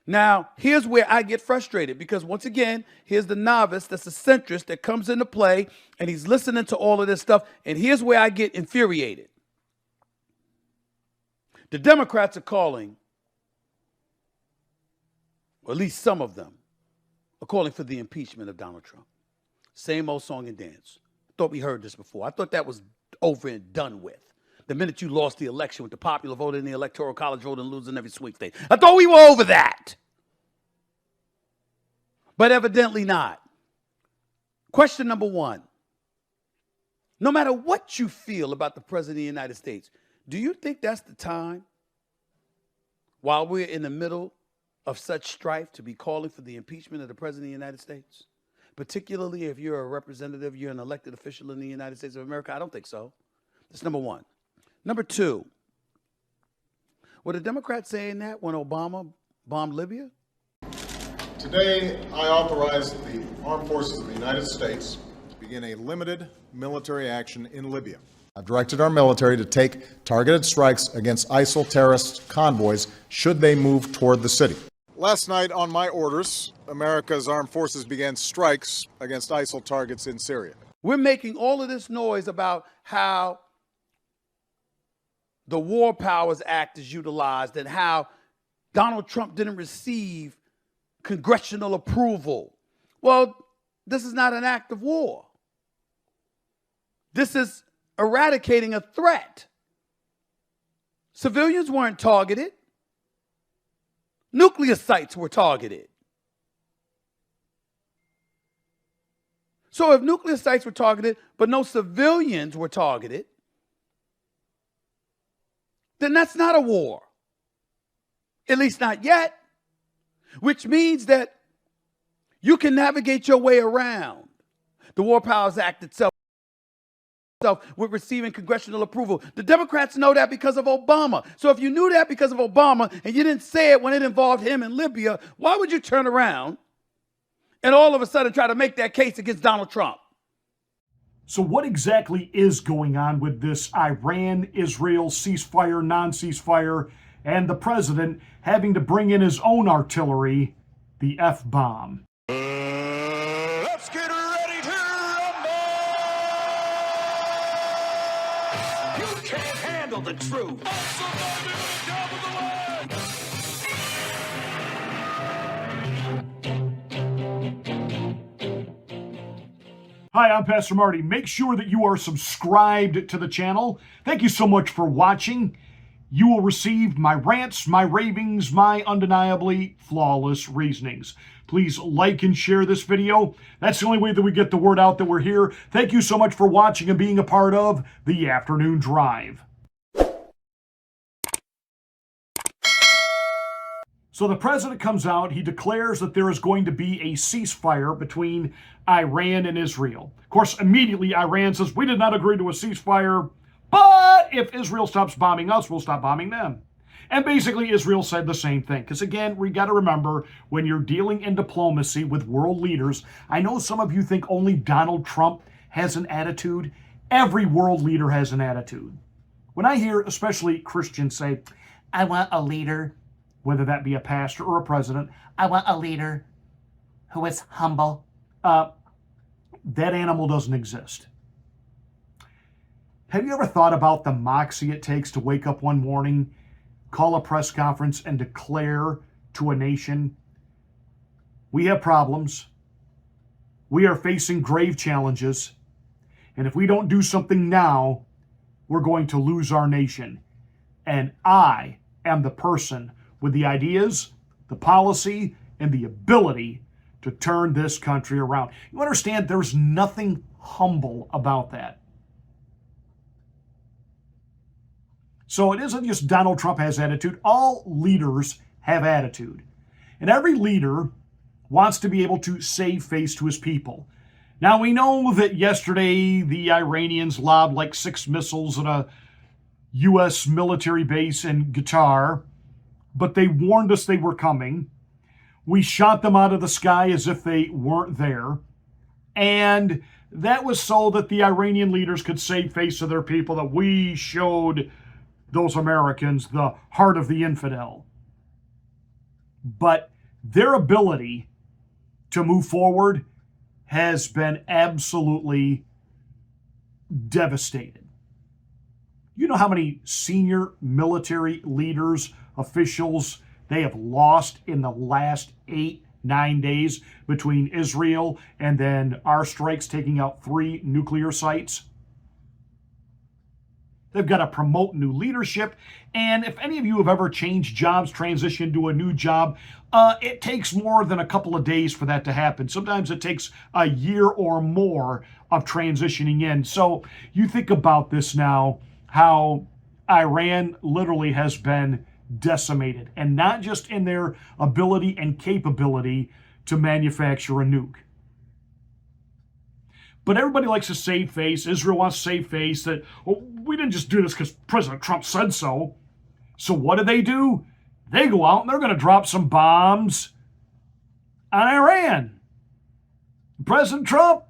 Now, here's where I get frustrated because once again, here's the novice that's a centrist that comes into play and he's listening to all of this stuff. And here's where I get infuriated. The Democrats are calling, or at least some of them, are calling for the impeachment of Donald Trump. Same old song and dance. Thought we heard this before. I thought that was over and done with. The minute you lost the election with the popular vote in the electoral college vote and losing every sweepstakes. I thought we were over that. But evidently not. Question number one. No matter what you feel about the President of the United States, do you think that's the time, while we're in the middle of such strife, to be calling for the impeachment of the President of the United States? Particularly if you're a representative, you're an elected official in the United States of America? I don't think so. That's number one. Number two, were the Democrats saying that when Obama bombed Libya? Today, I authorize the Armed Forces of the United States to begin a limited military action in Libya. I've directed our military to take targeted strikes against ISIL terrorist convoys should they move toward the city. Last night, on my orders, America's armed forces began strikes against ISIL targets in Syria. We're making all of this noise about how the War Powers Act is utilized and how Donald Trump didn't receive congressional approval. Well, this is not an act of war. This is eradicating a threat. Civilians weren't targeted. Nuclear sites were targeted. So if nuclear sites were targeted, but no civilians were targeted, then that's not a war. At least not yet. Which means that you can navigate your way around the War Powers Act itself with receiving congressional approval. The Democrats know that because of Obama. So if you knew that because of Obama and you didn't say it when it involved him in Libya, why would you turn around and all of a sudden try to make that case against Donald Trump? So what exactly is going on with this Iran-Israel ceasefire, non-ceasefire, and the president having to bring in his own artillery, the F-bomb? Let's get ready to rumble! You can't handle the truth. Hi, I'm Pastor Marty. Make sure that you are subscribed to the channel. Thank you so much for watching. You will receive my rants, my ravings, my undeniably flawless reasonings. Please like and share this video. That's the only way that we get the word out that we're here. Thank you so much for watching and being a part of the Afternoon Drive. So the president comes out, he declares that there is going to be a ceasefire between Iran and Israel. Of course, immediately Iran says, we did not agree to a ceasefire, but if Israel stops bombing us, we'll stop bombing them. And basically Israel said the same thing. Because again, we got to remember, when you're dealing in diplomacy with world leaders, I know some of you think only Donald Trump has an attitude. Every world leader has an attitude. When I hear especially Christians say, I want a leader, whether that be a pastor or a president, I want a leader who is humble. That animal doesn't exist. Have you ever thought about the moxie it takes to wake up one morning, call a press conference, and declare to a nation, we have problems, we are facing grave challenges, and if we don't do something now, we're going to lose our nation. And I am the person with the ideas, the policy, and the ability to turn this country around. You understand, there's nothing humble about that. So it isn't just Donald Trump has attitude. All leaders have attitude. And every leader wants to be able to save face to his people. Now, we know that yesterday the Iranians lobbed like 6 missiles at a U.S. military base in Qatar, but they warned us they were coming. We shot them out of the sky as if they weren't there. And that was so that the Iranian leaders could save face to their people, that we showed those Americans the heart of the infidel. But their ability to move forward has been absolutely devastated. You know how many senior military leaders, officials, they have lost in the last 8-9 days between Israel and then our strikes taking out 3 nuclear sites? They've got to promote new leadership. And if any of you have ever changed jobs, transitioned to a new job, it takes more than a couple of days for that to happen. Sometimes it takes a year or more of transitioning in. So you think about this now, how Iran literally has been decimated, and not just in their ability and capability to manufacture a nuke. But everybody likes to save face. Israel wants to save face that, well, we didn't just do this because President Trump said so. So what do? They go out and they're going to drop some bombs on Iran. President Trump,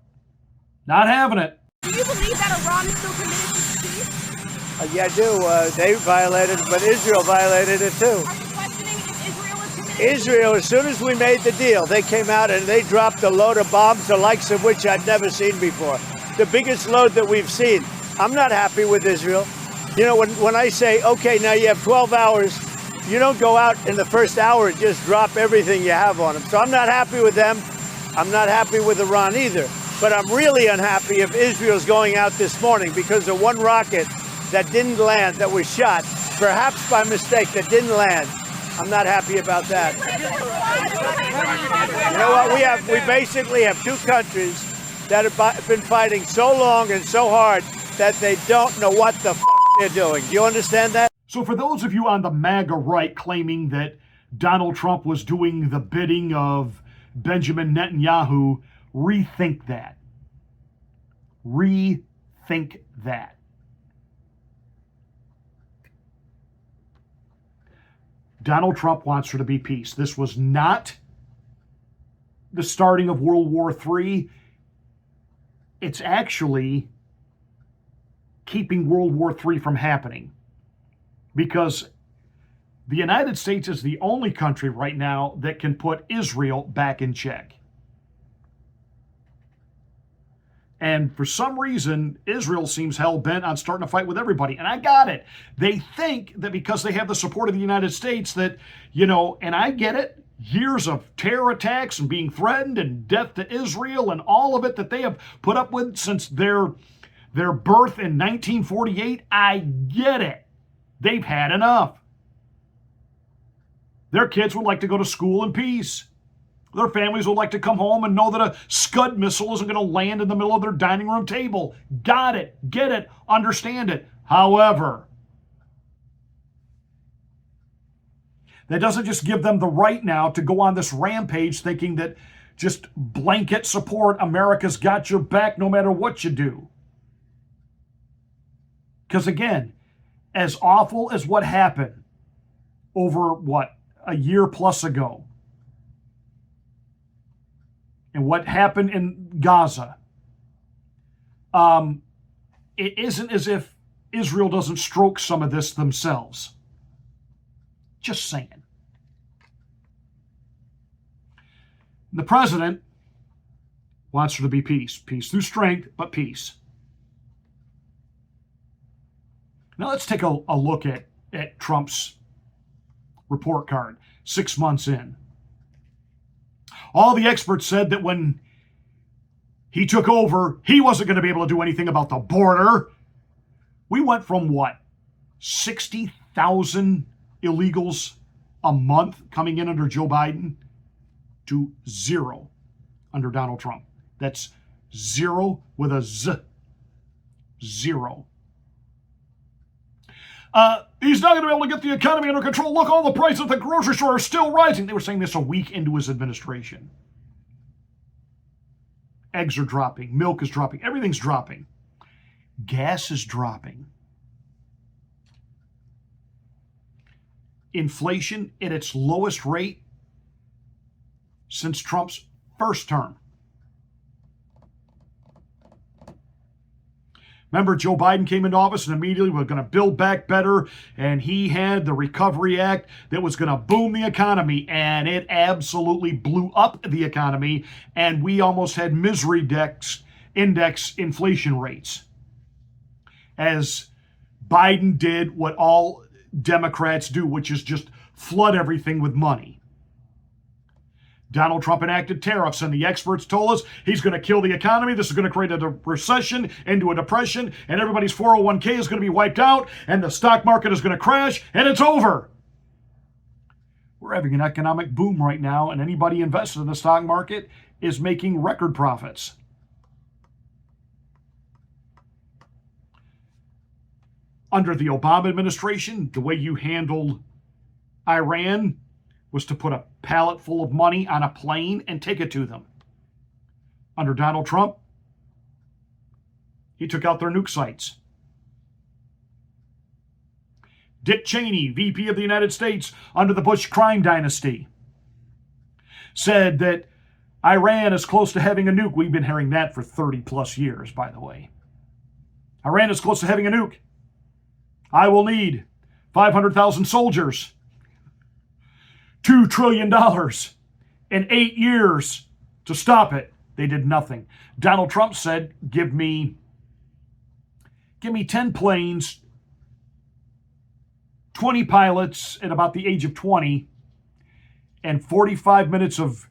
not having it. Do you believe that Iran is still committed to peace? Yeah, I do. They violated it, but Israel violated it too. Are you questioning if Israel is committed? Israel, as soon as we made the deal, they came out and they dropped a load of bombs, the likes of which I'd never seen before. The biggest load that we've seen. I'm not happy with Israel. You know, when I say, okay, now you have 12 hours, you don't go out in the first hour and just drop everything you have on them. So I'm not happy with them. I'm not happy with Iran either. But I'm really unhappy if Israel's going out this morning because of one rocket that didn't land, that was shot, perhaps by mistake, that didn't land. I'm not happy about that. You know what? We basically have 2 countries that have been fighting so long and so hard that they don't know what the they're doing. Do you understand that? So for those of you on the MAGA right claiming that Donald Trump was doing the bidding of Benjamin Netanyahu, rethink that. Rethink that. Donald Trump wants there to be peace. This was not the starting of World War III. It's actually keeping World War III from happening, because the United States is the only country right now that can put Israel back in check. And for some reason, Israel seems hell-bent on starting a fight with everybody. And I got it. They think that because they have the support of the United States that, you know, and I get it, years of terror attacks and being threatened and death to Israel and all of it that they have put up with since their birth in 1948, I get it. They've had enough. Their kids would like to go to school in peace. Their families would like to come home and know that a Scud missile isn't going to land in the middle of their dining room table. Got it. Get it. Understand it. However, that doesn't just give them the right now to go on this rampage thinking that just blanket support, America's got your back no matter what you do. Because again, as awful as what happened over, a year plus ago, and what happened in Gaza, it isn't as if Israel doesn't stroke some of this themselves. Just saying. The president wants there to be peace. Peace through strength, but peace. Now let's take a look at Trump's report card 6 months in. All the experts said that when he took over, he wasn't going to be able to do anything about the border. We went from 60,000 illegals a month coming in under Joe Biden to 0 under Donald Trump. That's 0 with a Z. 0. He's not going to be able to get the economy under control. Look, all the prices at the grocery store are still rising. They were saying this a week into his administration. Eggs are dropping. Milk is dropping. Everything's dropping. Gas is dropping. Inflation at its lowest rate since Trump's first term. Remember, Joe Biden came into office and immediately we're going to build back better, and he had the Recovery Act that was going to boom the economy, and it absolutely blew up the economy, and we almost had misery index inflation rates as Biden did what all Democrats do, which is just flood everything with money. Donald Trump enacted tariffs, and the experts told us he's going to kill the economy. This is going to create a recession into a depression, and everybody's 401k is going to be wiped out, and the stock market is going to crash, and it's over. We're having an economic boom right now, and anybody invested in the stock market is making record profits. Under the Obama administration, the way you handled Iran was to put a pallet full of money on a plane and take it to them. Under Donald Trump, he took out their nuke sites. Dick Cheney, VP of the United States under the Bush crime dynasty, said that Iran is close to having a nuke. We've been hearing that for 30 plus years, by the way. Iran is close to having a nuke. I will need 500,000 soldiers, $2 trillion in 8 years to stop it. They did nothing. Donald Trump said, give me 10 planes, 20 pilots at about the age of 20, and 45 minutes of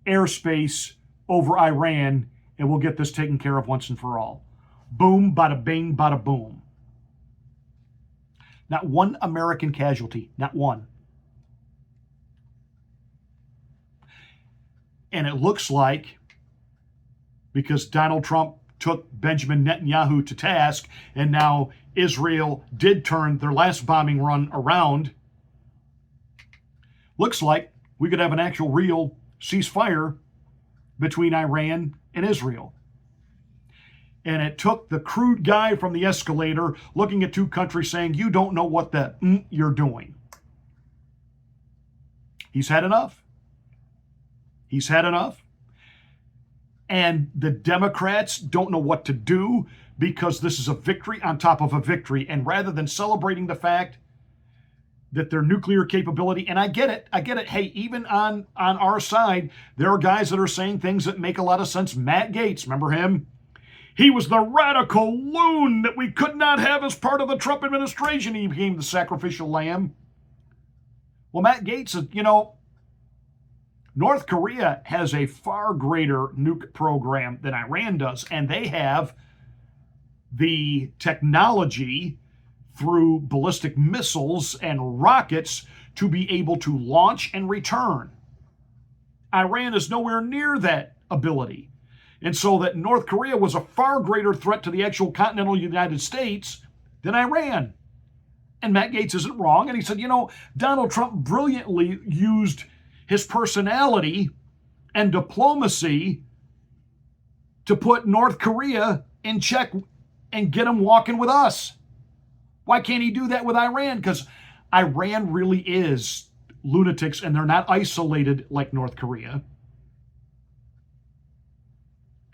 airspace over Iran, and we'll get this taken care of once and for all. Boom, bada bing, bada boom. Not one American casualty, not one. And it looks like, because Donald Trump took Benjamin Netanyahu to task, and now Israel did turn their last bombing run around, looks like we could have an actual real ceasefire between Iran and Israel. And it took the crude guy from the escalator looking at two countries saying, you don't know what you're doing. He's had enough. He's had enough. And the Democrats don't know what to do because this is a victory on top of a victory. And rather than celebrating the fact that their nuclear capability, and I get it. Hey, even on our side, there are guys that are saying things that make a lot of sense. Matt Gaetz, remember him? He was the radical loon that we could not have as part of the Trump administration. He became the sacrificial lamb. Well, Matt Gaetz, North Korea has a far greater nuke program than Iran does, and they have the technology through ballistic missiles and rockets to be able to launch and return. Iran is nowhere near that ability. And so that North Korea was a far greater threat to the actual continental United States than Iran. And Matt Gaetz isn't wrong. And he said, Donald Trump brilliantly used his personality and diplomacy to put North Korea in check and get them walking with us. Why can't he do that with Iran? Because Iran really is lunatics, and they're not isolated like North Korea.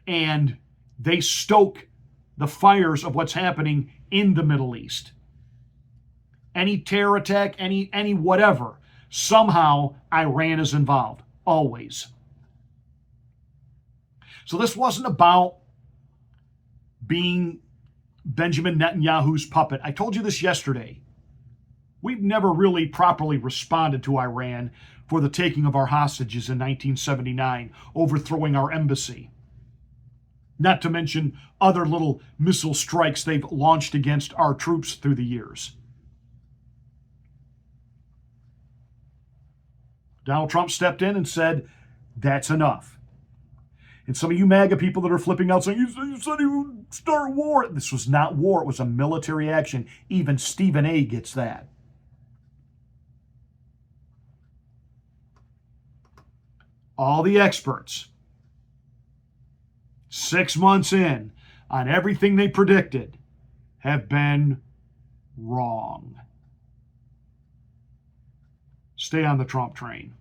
And they stoke the fires of what's happening in the Middle East. Any terror attack, any whatever, somehow Iran is involved, always. So this wasn't about being Benjamin Netanyahu's puppet. I told you this yesterday. We've never really properly responded to Iran for the taking of our hostages in 1979, overthrowing our embassy. Not to mention other little missile strikes they've launched against our troops through the years. Donald Trump stepped in and said, that's enough. And some of you MAGA people that are flipping out saying, you said he would start war. This was not war. It was a military action. Even Stephen A. gets that. All the experts, 6 months in on everything they predicted, have been wrong. Stay on the Trump train.